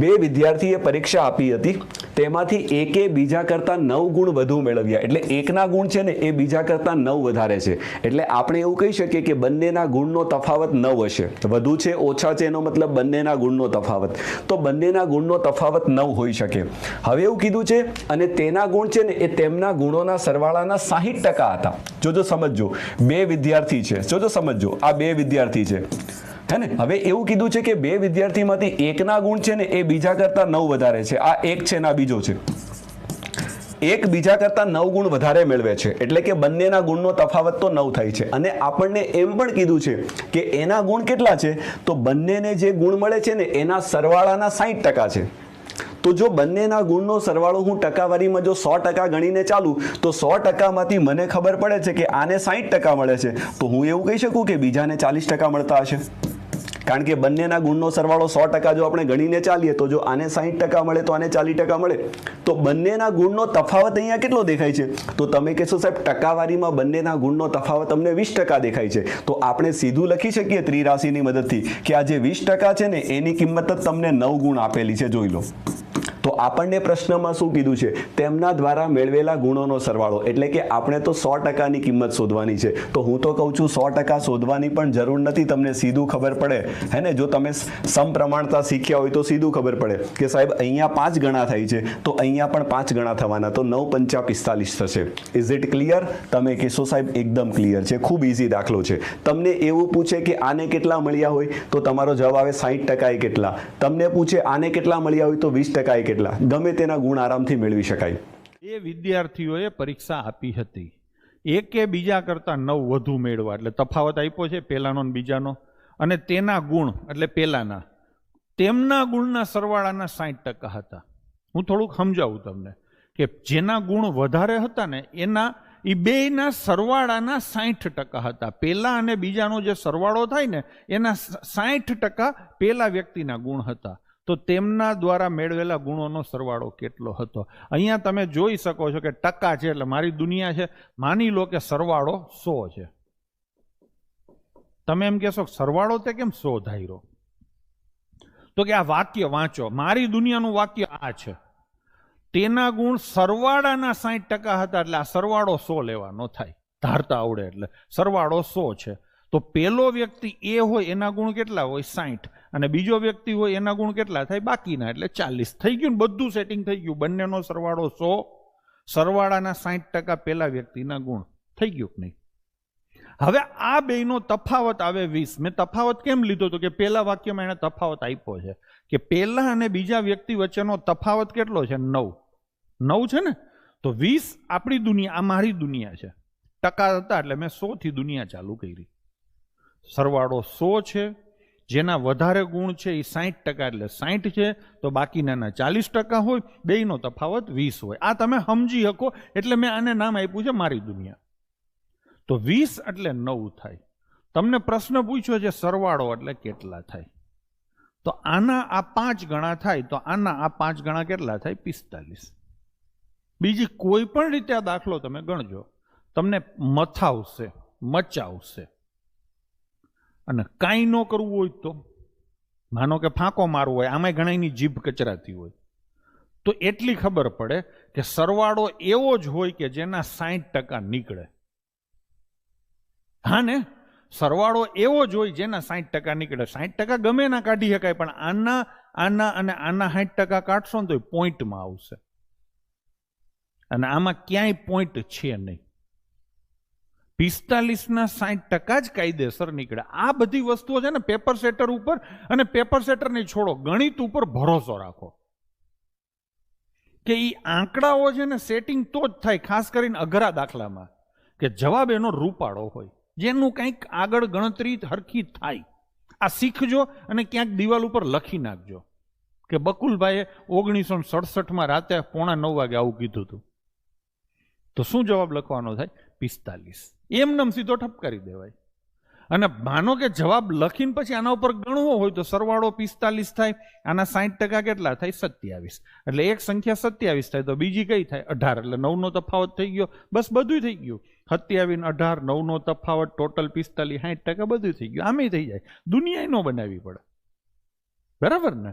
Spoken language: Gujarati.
બે વિદ્યાર્થીએ પરીક્ષા આપી હતી, તેમાંથી એકે બીજા કરતા 9 ગુણ વધુ મેળવ્યા. એટલે એકના ગુણ છે ને એ બીજા કરતા 9 વધારે છે. એટલે આપણે એવું કહી શકીએ કે બંનેના ગુણનો તફાવત 9 હશે. વધુ છે ઓછા છે એનો મતલબ બંનેના ગુણનો તફાવત. તો બંનેના ગુણનો તફાવત 9 હોઈ શકે. હવે એવું કીધું છે અને તેના ગુણ છે ને એ તેમના ગુણોના સરવાળાના 60% હતા. જોજો સમજજો, બે વિદ્યાર્થી છે. જોજો સમજજો, આ બે વિદ્યાર્થી છે હે ને. હવે એવું કીધું છે કે બે વિદ્યાર્થીમાંથી એકના ગુણ છે ને એ બીજા કરતા 9 વધારે છે. આ એક છે ને આ બીજો છે. એક બીજા કરતા 9 ગુણ વધારે મેળવે છે. એટલે કે બંનેના ગુણનો તફાવત તો 9 થાય છે. અને આપણને એમ પણ કીધું છે કે એના ગુણ કેટલા છે, તો બંનેને જે ગુણ મળે છે ને એના સરવાળાના 60% છે. તો જો બંનેના ગુણનો સરવાળો હું ટકાવારીમાં જો 100% ગણીને ચાલું તો 100%માંથી મને ખબર પડે છે કે આને 60% મળે છે, તો હું એવું કહી શકું કે બીજાને 40% મળતા હશે. કારણ કે બંનેના ગુણનો સરવાળો 100% જો આપણે ગણીને ચાલીએ તો જો આને 60% મળે તો આને 40% મળે. તો બંનેના ગુણનો તફાવત અહીંયા કેટલો દેખાય છે, તો તમે કહેશો સાહેબ ટકાવારીમાં બંનેના ગુણનો તફાવત અમને 20% દેખાય છે. તો આપણે સીધું લખી શકીએ ત્રિરાશિની મદદથી કે આ જે 20% છે ને એની કિંમત જ તમને 9 ગુણ આપેલી છે. જોઈ લો. તો આપણને પ્રશ્નમાં શું કીધું છે, તેમના દ્વારા મેળવેલા ગુણોનો સરવાળો. એટલે કે આપણે તો 100%ની કિંમત શોધવાની છે. તો હું તો કહું છું 100% શોધવાની પણ જરૂર નથી, તમને સીધું ખબર પડે હે ને. જો તમે સમપ્રમાણતા શીખ્યા હોય તો સીધું ખબર પડે કે સાહેબ અહીંયા 5 ગણા થાય છે તો અહીંયા પણ 5 ગણા થવાના. તો 9 5 45 થશે. Is it clear? તમે કહેશો સાહેબ એકદમ ક્લિયર છે, ખૂબ ઇઝી દાખલો છે. તમને એવું પૂછે કે આને કેટલા મળ્યા હોય તો તમારો જવાબ આવે 60% એ કેટલા. તમને પૂછે આને કેટલા મળ્યા હોય તો 20% એ કેટલા. ગમે તેના ગુણ આરામથી મેળવી શકાય. એ વિદ્યાર્થીઓએ પરીક્ષા આપી હતી, એકે બીજા કરતા 9 વધુ મેળવા. એટલે તફાવત આપ્યો છે પેલાનો ને બીજાનો. અને તેના ગુણ એટલે પેલાના, તેમના ગુણના સરવાળાના 60% હતા. હું થોડુંક સમજાવું તમને કે જેના ગુણ વધારે હતા ને એના એ બેના સરવાળાના 60% હતા. પેલા અને બીજાનો જે સરવાળો થાય ને એના 60% પેલા વ્યક્તિના ગુણ હતા. તો તેમના દ્વારા મેળવેલા ગુણોનો સરવાળો કેટલો હતો. અહીંયા તમે જોઈ શકો છો કે ટકા છે એટલે મારી દુનિયા છે. માની લો કે સરવાળો 100 છે. તમે એમ કહેશો સરવાળો તે કેમ 100 ધાર્યો? તો કે આ વાક્ય વાંચો, મારી દુનિયાનું વાક્ય આ છે, તેના ગુણ સરવાળાના 60% હતા. એટલે આ સરવાળો 100 લેવાનો થાય, ધારતા આવડે એટલે. સરવાળો 100 છે તો પેલો વ્યક્તિ એ હોય એના ગુણ કેટલા હોય 60, અને બીજો વ્યક્તિ હોય એના ગુણ કેટલા થાય બાકીના, એટલે 40. થઈ ગયું ને, બધું સેટિંગ થઈ ગયું. બંનેનો સરવાળો 100, સરવાળાના 60% પેલા વ્યક્તિના ગુણ. થઈ ગયું કે નહીં? હવે આ બેનો તફાવત આવે 20. મેં તફાવત કેમ લીધો હતો કે પેલા વાક્યમાં એને તફાવત આપ્યો છે કે પેલા અને બીજા વ્યક્તિ વચ્ચેનો તફાવત કેટલો છે? 9 છે ને. તો 20 આપણી દુનિયા, આ મારી દુનિયા છે. ટકા હતા એટલે મેં 100 થી દુનિયા ચાલુ કરી. સરવાળો 100 છે, જેના વધારે ગુણ છે એ 60% એટલે 60 છે, તો બાકીના 40% હોય. બેયનો તફાવત 20 હોય. આ તમે સમજી શકો એટલે મેં આને નામ આપ્યું છે મારી દુનિયા. તો 20 એટલે 9 થાય. તમને પ્રશ્ન પૂછ્યો છે સરવાળો એટલે કેટલા થાય, તો આના આ 5 ગણા થાય, તો આના આ 5 ગણા કેટલા થાય? 45. બીજી કોઈ પણ રીતે આ દાખલો તમે ગણજો, તમને મથાવશે, મચાવશે. અને કાંઈ ન કરવું હોય તો માનો કે ફાંકો મારવો હોય, આમાંય ઘણાની જીભ કચરાતી હોય, તો એટલી ખબર પડે કે સરવાળો એવો જ હોય કે જેના 60% નીકળે. હા ને, સરવાળો એવો જ હોય જેના 60% નીકળે. 60% ગમે ના કાઢી શકાય, પણ આના અને આના 60% કાઢશો ને તો પોઈન્ટમાં આવશે, અને આમાં ક્યાંય પોઈન્ટ છે નહીં. 45ના 60% જ કાયદેસર નીકળે. આ બધી વસ્તુઓ છે ને પેપર સેટર ઉપર, અને પેપર સેટર નહીં છોડો, ગણિત ઉપર ભરોસો રાખો કે એ આંકડાઓ છે ને સેટિંગ તો જ થાય. ખાસ કરીને અઘરા દાખલામાં કે જવાબ એનો રૂપાળો હોય, જેનું કંઈક આગળ ગણતરી હરખી થાય. આ શીખજો અને ક્યાંક દિવાલ ઉપર લખી નાખજો કે બકુલભાઈએ 1967માં રાતે 8:45 વાગે આવું કીધું હતું. તો શું જવાબ લખવાનો થાય? 45. એમનેમ સીધો ઠપકારી દેવાય. અને માનો કે જવાબ લખીને પછી આના ઉપર ગણવો હોય તો સરવાળો 45 થાય, આના 60% કેટલા થાય? 27. એટલે એક સંખ્યા 27 થાય તો બીજી કઈ થાય? 18. એટલે 9નો તફાવત થઈ ગયો. બસ બધું થઈ ગયું. 27 ને 18, 9નો તફાવત, ટોટલ 45, 60% બધું થઈ ગયું. આમે થઈ જાય. દુનિયા ન બનાવવી પડે. બરાબર ને?